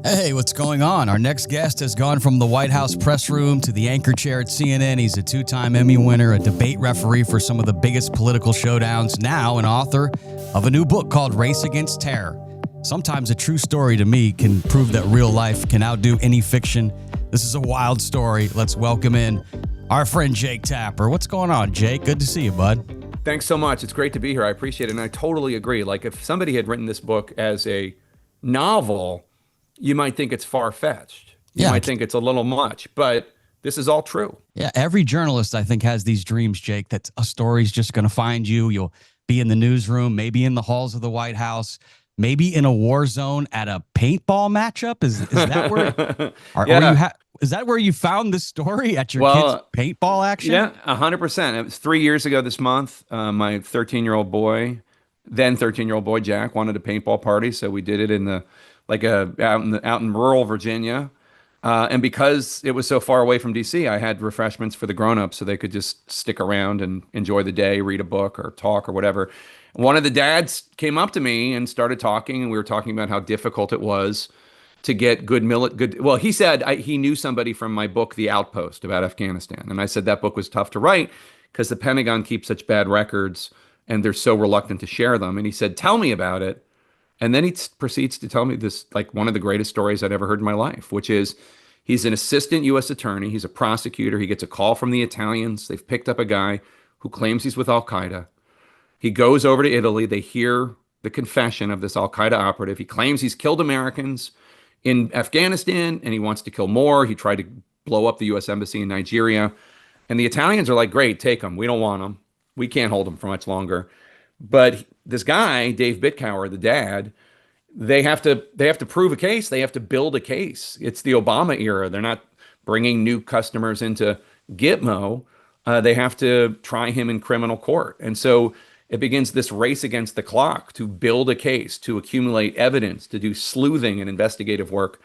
Hey, what's going on? Our next guest has gone from the White House press room to the anchor chair at CNN. He's a two-time Emmy winner, a debate referee for some of the biggest political showdowns, now an author of a new book called Race Against Terror. Sometimes a true story to me can prove that real life can outdo any fiction. This is a wild story. Let's welcome in our friend Jake Tapper. What's going on, Jake? Good to see you, bud. Thanks so much. It's great to be here. I appreciate it. And I totally agree. Like, if somebody had written this book as a novel, you might think it's far-fetched. You Yeah, might think it's a little much, but this is all true. yeah. Every journalist, I think, has these dreams, Jake, that a story's just going to find you. You'll be in the newsroom, maybe in the halls of the White House, maybe in a war zone at a paintball matchup. Is that where, or you Yeah. is that where you found this story at your kids' Well, paintball action? yeah, 100%. It was 3 years ago this month. My 13-year-old boy, then 13-year-old boy Jack, wanted a paintball party, so we did it in the out in rural Virginia. And because it was so far away from DC, I had refreshments for the grown-ups so they could just stick around and enjoy the day, read a book or talk or whatever. One of the dads came up to me and started talking, and we were talking about how difficult it was to get good. Well, he said he knew somebody from my book, The Outpost, about Afghanistan. And I said that book was tough to write because the Pentagon keeps such bad records and they're so reluctant to share them. And he said, tell me about it. And then proceeds to tell me this, like one of the greatest stories I'd ever heard in my life, which is he's an assistant U.S. attorney. He's a prosecutor. He gets a call from the Italians. They've picked up a guy who claims he's with Al Qaeda. He goes over to Italy. They hear the confession of this Al Qaeda operative. He claims he's killed Americans in Afghanistan and he wants to kill more. He tried to blow up the U.S. embassy in Nigeria. And the Italians are like, great, take him. We don't want him. We can't hold him for much longer. But this guy, Dave Bitcower, the dad, they have to prove a case. They have to build a case. It's the Obama era. They're not bringing new customers into Gitmo. They have to try him in criminal court. And so it begins this race against the clock to build a case, to accumulate evidence, to do sleuthing and investigative work,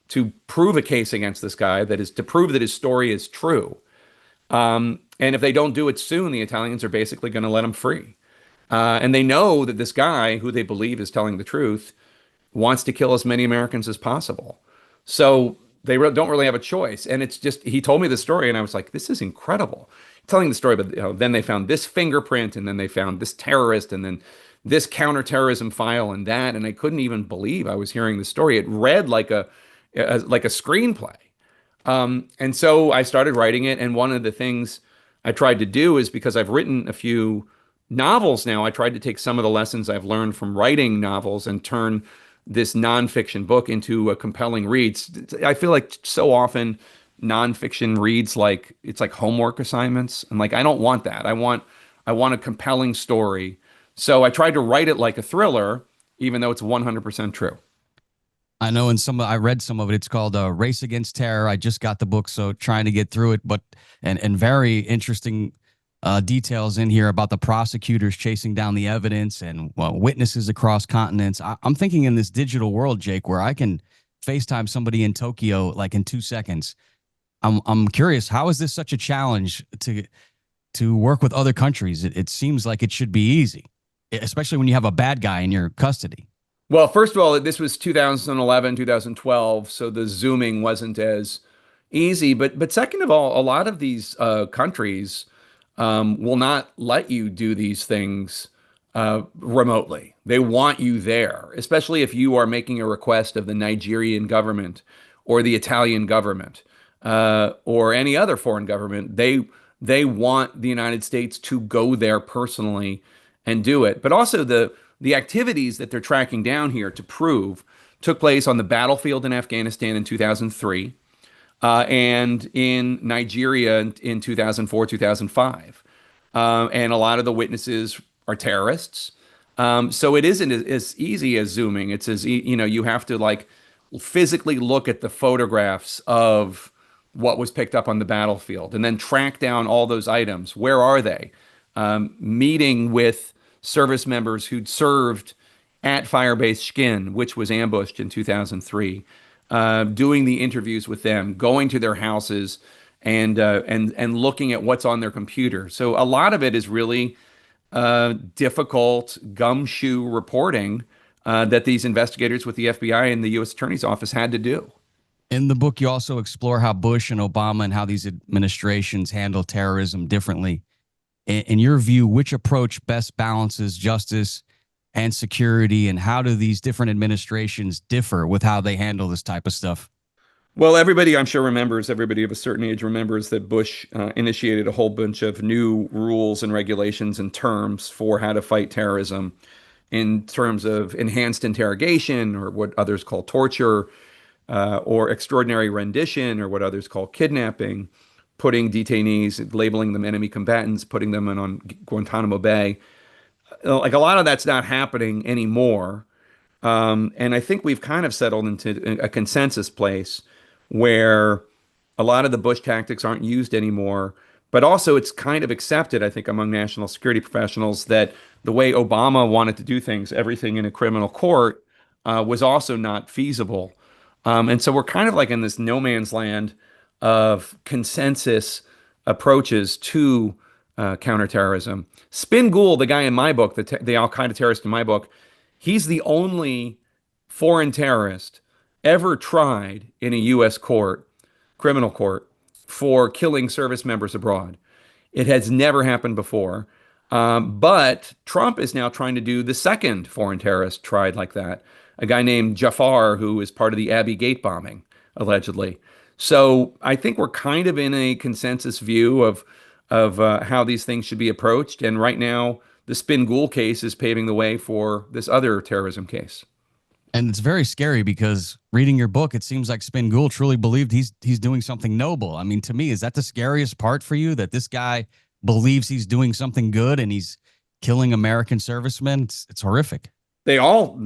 to prove a case against this guy, that is to prove that his story is true. And if they don't do it soon, the Italians are basically going to let him free. And they know that this guy, who they believe is telling the truth, wants to kill as many Americans as possible. So they don't really have a choice. And it's just, he told me the story and I was like, this is incredible. Telling the story, but then they found this fingerprint and then they found this terrorist and then this counterterrorism file and that. And I couldn't even believe I was hearing the story. It read like a screenplay. And so I started writing it. And one of the things I tried to do is, because I've written a few novels now, I tried to take some of the lessons I've learned from writing novels and turn this nonfiction book into a compelling read. I feel like so often nonfiction reads like it's like homework assignments, and like I don't want that. I want a compelling story. So I tried to write it like a thriller, even though it's 100% true. I know I read some of it. It's called Race Against Terror. I just got the book, so trying to get through it, but and very interesting details in here about the prosecutors chasing down the evidence and witnesses across continents. I'm thinking in this digital world, Jake, where I can FaceTime somebody in Tokyo like in 2 seconds. I'm curious, how is this such a challenge to work with other countries? It seems like it should be easy, especially when you have a bad guy in your custody. Well, first of all, this was 2011, 2012, so the Zooming wasn't as easy. But second of all, a lot of these countries will not let you do these things remotely. They want you there, especially if you are making a request of the Nigerian government or the Italian government or any other foreign government. They want the United States to go there personally and do it. But also the activities that they're tracking down here to prove took place on the battlefield in Afghanistan in 2003 and in Nigeria in 2004, 2005. And a lot of the witnesses are terrorists. So it isn't as easy as Zooming. It's you have to like physically look at the photographs of what was picked up on the battlefield and then track down all those items. Where are they? Meeting with service members who'd served at Firebase Shkin, which was ambushed in 2003, doing the interviews with them, going to their houses, and looking at what's on their computer. So a lot of it is really difficult gumshoe reporting that these investigators with the FBI and the U.S. Attorney's Office had to do. In the book, you also explore how Bush and Obama and how these administrations handle terrorism differently. In your view, which approach best balances justice and security, and how do these different administrations differ with how they handle this type of stuff? Well, everybody I'm sure remembers, everybody of a certain age remembers that Bush initiated a whole bunch of new rules and regulations and terms for how to fight terrorism in terms of enhanced interrogation, or what others call torture, or extraordinary rendition, or what others call kidnapping, putting detainees, labeling them enemy combatants, putting them on Guantanamo Bay. Like a lot of that's not happening anymore. And I think we've kind of settled into a consensus place where a lot of the Bush tactics aren't used anymore. But also, it's kind of accepted, I think, among national security professionals that the way Obama wanted to do things, everything in a criminal court, was also not feasible. And so we're kind of like in this no man's land of consensus approaches to counterterrorism. Spin Gould, the guy in my book, the Al Qaeda terrorist in my book, he's the only foreign terrorist ever tried in a U.S. court, criminal court, for killing service members abroad. It has never happened before. But Trump is now trying to do the second foreign terrorist tried like that, a guy named Jafar, who is part of the Abbey Gate bombing, allegedly. So I think we're kind of in a consensus view of how these things should be approached. And right now, the Spin Gould case is paving the way for this other terrorism case. And it's very scary because reading your book, it seems like Spin Gould truly believed he's doing something noble. I mean, to me, is that the scariest part for you, that this guy believes he's doing something good and he's killing American servicemen? It's horrific. All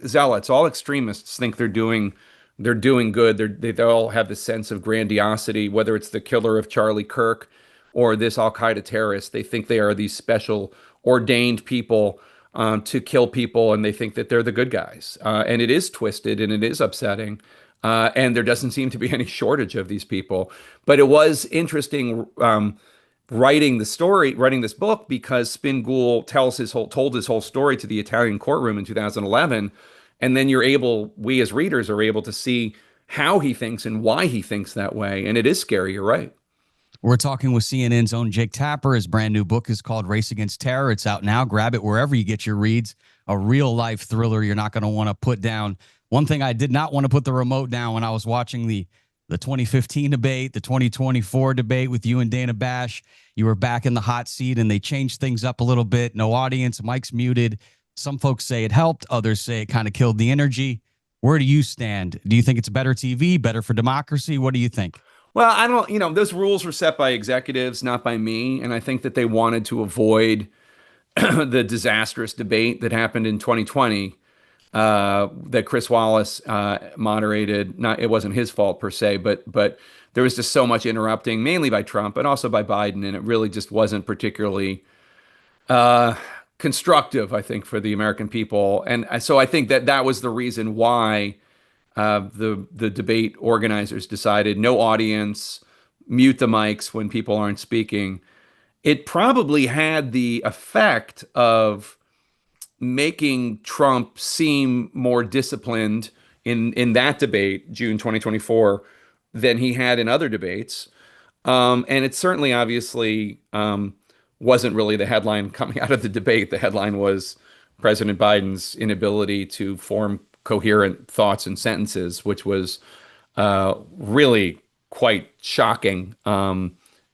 zealots, all extremists think they're doing good. They all have this sense of grandiosity, whether it's the killer of Charlie Kirk or this Al Qaeda terrorist. They think they are these special ordained people to kill people, and they think that they're the good guys. And it is twisted and it is upsetting. And there doesn't seem to be any shortage of these people. But it was interesting writing this book, because Spin Gould told his whole story to the Italian courtroom in 2011. And then we as readers are able to see how he thinks and why he thinks that way. And it is scary, you're right. We're talking with CNN's own Jake Tapper. His brand new book is called Race Against Terror. It's out now. Grab it wherever you get your reads. A real life thriller you're not going to want to put down. One thing I did not want to put the remote down when I was watching the 2015 debate, the 2024 debate with you and Dana Bash. You were back in the hot seat and they changed things up a little bit. No audience, mic's muted. Some folks say it helped. Others say it kind of killed the energy. Where do you stand? Do you think it's better TV, better for democracy? What do you think? Well, I don't, those rules were set by executives, not by me. And I think that they wanted to avoid the disastrous debate that happened in 2020, that Chris Wallace moderated. Not, it wasn't his fault per se, but there was just so much interrupting, mainly by Trump, but also by Biden, and it really just wasn't particularly constructive, I think, for the American people. And so I think that that was the reason why the debate organizers decided no audience, mute the mics when people aren't speaking. It probably had the effect of making Trump seem more disciplined in that debate, June 2024, than he had in other debates. And it certainly, obviously, wasn't really the headline coming out of the debate. The headline was President Biden's inability to form coherent thoughts and sentences, which was really quite shocking,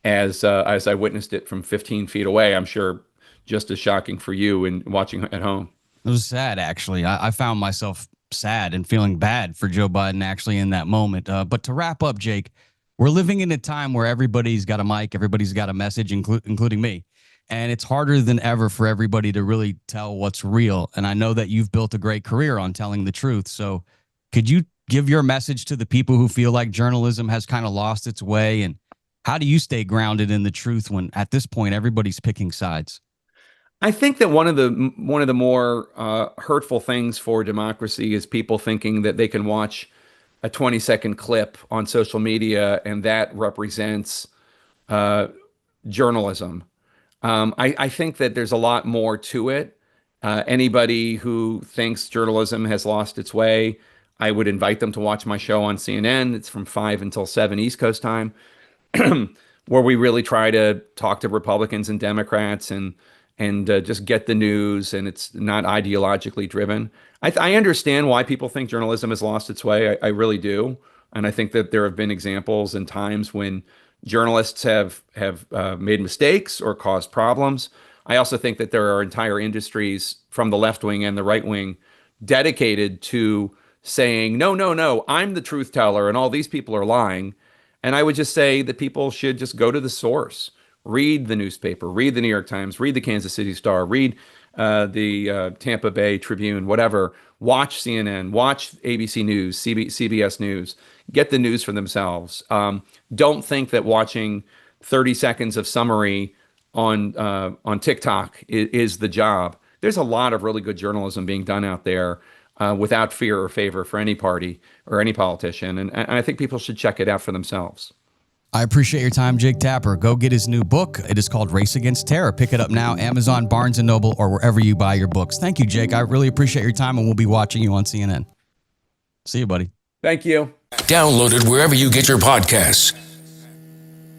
as I witnessed it from 15 feet away. I'm sure just as shocking for you in watching at home. It was sad, actually. I found myself sad and feeling bad for Joe Biden actually in that moment. But to wrap up, Jake, we're living in a time where everybody's got a mic, everybody's got a message, including me. And it's harder than ever for everybody to really tell what's real. And I know that you've built a great career on telling the truth. So could you give your message to the people who feel like journalism has kind of lost its way? And how do you stay grounded in the truth when at this point everybody's picking sides? I think that one of the more hurtful things for democracy is people thinking that they can watch a 20-second clip on social media and that represents journalism. I think that there's a lot more to it. Anybody who thinks journalism has lost its way, I would invite them to watch my show on CNN. It's from 5 until 7 East Coast time, where we really try to talk to Republicans and Democrats and just get the news, and it's not ideologically driven. I understand why people think journalism has lost its way. I really do, and I think that there have been examples and times when journalists have made mistakes or caused problems. I also think that there are entire industries from the left wing and the right wing dedicated to saying, no, no, no, I'm the truth teller and all these people are lying. And I would just say that people should just go to the source, read the newspaper, read the New York Times, read the Kansas City Star, read the Tampa Bay Tribune, whatever. Watch CNN, watch ABC News, CBS News. Get the news for themselves. Don't think that watching 30 seconds of summary on TikTok is the job. There's a lot of really good journalism being done out there without fear or favor for any party or any politician. And I think people should check it out for themselves. I appreciate your time, Jake Tapper. Go get his new book. It is called Race Against Terror. Pick it up now, Amazon, Barnes & Noble, or wherever you buy your books. Thank you, Jake. I really appreciate your time, and we'll be watching you on CNN. See you, buddy. Thank you. Download it wherever you get your podcasts.